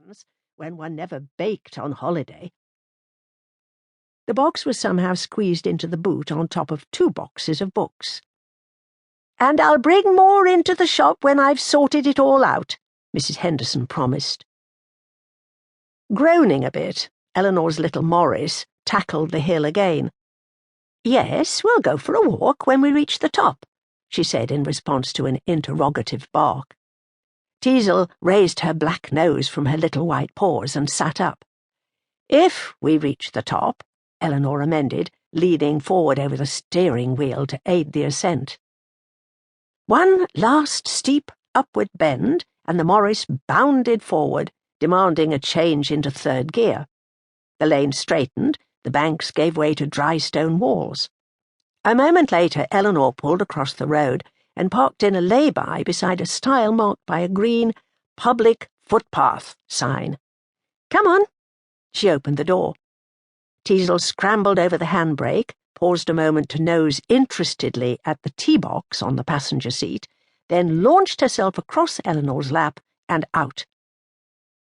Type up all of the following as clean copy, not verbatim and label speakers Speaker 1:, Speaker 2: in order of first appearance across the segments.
Speaker 1: ones when one never baked on holiday. The box was somehow squeezed into the boot on top of 2 boxes of books. "And I'll bring more into the shop when I've sorted it all out," Mrs. Henderson promised. Groaning a bit, Eleanor's little Morris tackled the hill again. "Yes, we'll go for a walk when we reach the top," she said in response to an interrogative bark. Teasel raised her black nose from her little white paws and sat up. "If we reach the top," Eleanor amended, leaning forward over the steering wheel to aid the ascent. One last steep upward bend, and the Morris bounded forward, demanding a change into 3rd gear. The lane straightened, the banks gave way to dry stone walls. A moment later, Eleanor pulled across the road and parked in a lay-by beside a stile marked by a green "Public Footpath" sign. "Come on." She opened the door. Teasel scrambled over the handbrake, paused a moment to nose interestedly at the tea-box on the passenger seat, then launched herself across Eleanor's lap and out.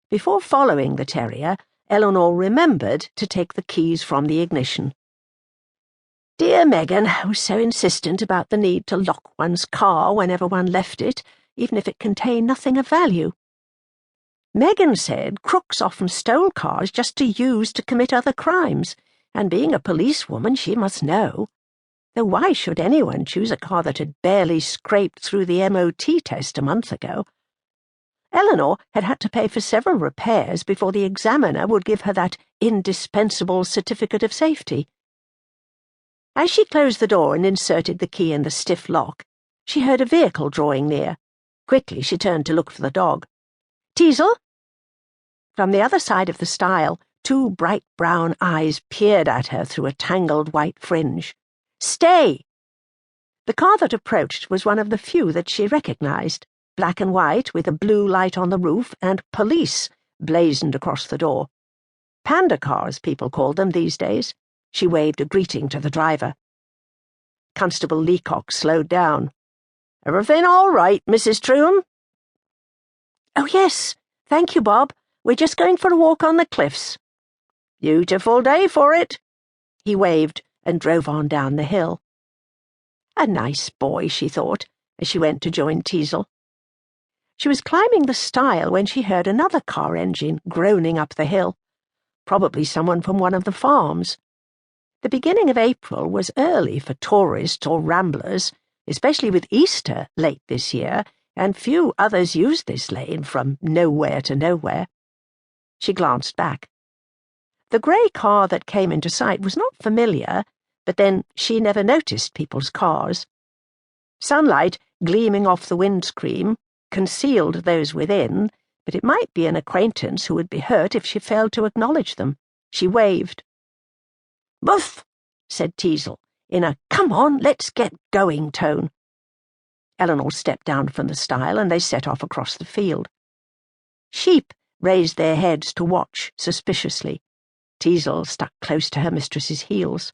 Speaker 1: Before following the terrier, Eleanor remembered to take the keys from the ignition. Dear Megan was so insistent about the need to lock one's car whenever one left it, even if it contained nothing of value. Megan said crooks often stole cars just to use to commit other crimes, and being a policewoman she must know. Though why should anyone choose a car that had barely scraped through the MOT test a month ago? Eleanor had had to pay for several repairs before the examiner would give her that indispensable certificate of safety. As she closed the door and inserted the key in the stiff lock, she heard a vehicle drawing near. Quickly she turned to look for the dog. "Teasel?" From the other side of the stile, 2 bright brown eyes peered at her through a tangled white fringe. "Stay!" The car that approached was one of the few that she recognized, black and white with a blue light on the roof and "Police" blazoned across the door. Panda cars, people called them these days. She waved a greeting to the driver. Constable Leacock slowed down. "Everything all right, Mrs. Trewynn?" "Oh, yes. Thank you, Bob. We're just going for a walk on the cliffs." "Beautiful day for it." He waved and drove on down the hill. A nice boy, she thought, as she went to join Teasel. She was climbing the stile when she heard another car engine groaning up the hill. Probably someone from one of the farms. The beginning of April was early for tourists or ramblers, especially with Easter late this year, and few others used this lane from nowhere to nowhere. She glanced back. The grey car that came into sight was not familiar, but then she never noticed people's cars. Sunlight, gleaming off the windscreen, concealed those within, but it might be an acquaintance who would be hurt if she failed to acknowledge them. She waved. "Boof!" said Teasel, in a "come on, let's get going" tone. Eleanor stepped down from the stile, and they set off across the field. Sheep raised their heads to watch suspiciously. Teasel stuck close to her mistress's heels.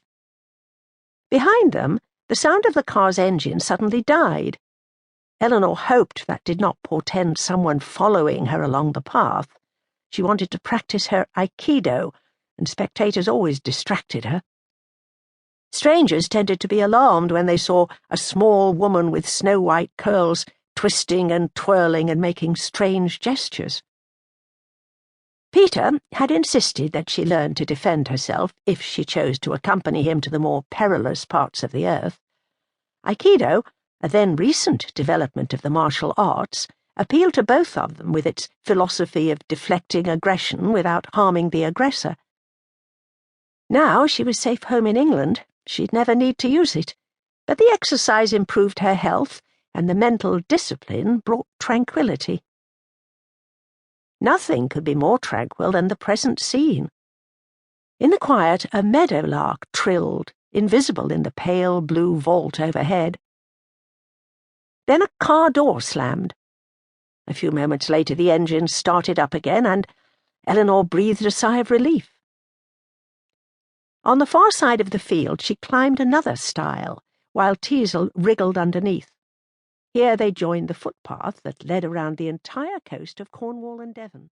Speaker 1: Behind them, the sound of the car's engine suddenly died. Eleanor hoped that did not portend someone following her along the path. She wanted to practice her Aikido, and spectators always distracted her. Strangers tended to be alarmed when they saw a small woman with snow-white curls twisting and twirling and making strange gestures. Peter had insisted that she learn to defend herself if she chose to accompany him to the more perilous parts of the earth. Aikido, a then recent development of the martial arts, appealed to both of them with its philosophy of deflecting aggression without harming the aggressor. Now she was safe home in England. She'd never need to use it, but the exercise improved her health, and the mental discipline brought tranquility. Nothing could be more tranquil than the present scene. In the quiet, a meadowlark trilled, invisible in the pale blue vault overhead. Then a car door slammed. A few moments later the engine started up again, and Eleanor breathed a sigh of relief. On the far side of the field she climbed another stile, while Teasel wriggled underneath. Here they joined the footpath that led around the entire coast of Cornwall and Devon.